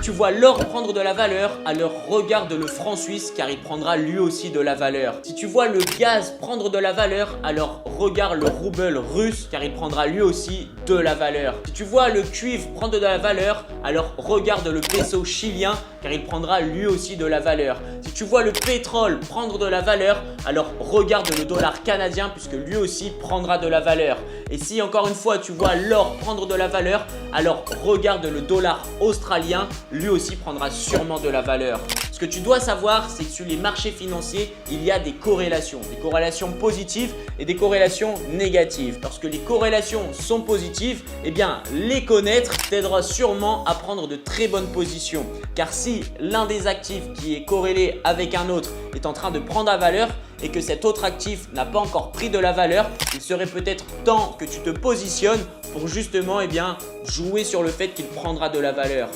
tu vois l'or prendre de la valeur, alors regarde le franc suisse car il prendra lui aussi de la valeur. Si tu vois le gaz prendre de la valeur, alors regarde le rouble russe car il prendra lui aussi de la valeur. Si tu vois le cuivre prendre de la valeur, alors regarde le peso chilien car il prendra lui aussi de la valeur. Si tu vois le pétrole prendre de la valeur, alors regarde le dollar canadien puisque lui aussi prendra de la valeur. Et si encore une fois tu vois l'or prendre de la valeur, alors regarde le dollar australien, lui aussi prendra sûrement de la valeur. Ce que tu dois savoir, c'est que sur les marchés financiers, il y a des corrélations positives et des corrélations négatives. Lorsque les corrélations sont positives, eh bien les connaître t'aidera sûrement à prendre de très bonnes positions. Car si l'un des actifs qui est corrélé avec un autre est en train de prendre la valeur et que cet autre actif n'a pas encore pris de la valeur, il serait peut-être temps que tu te positionnes pour justement jouer sur le fait qu'il prendra de la valeur.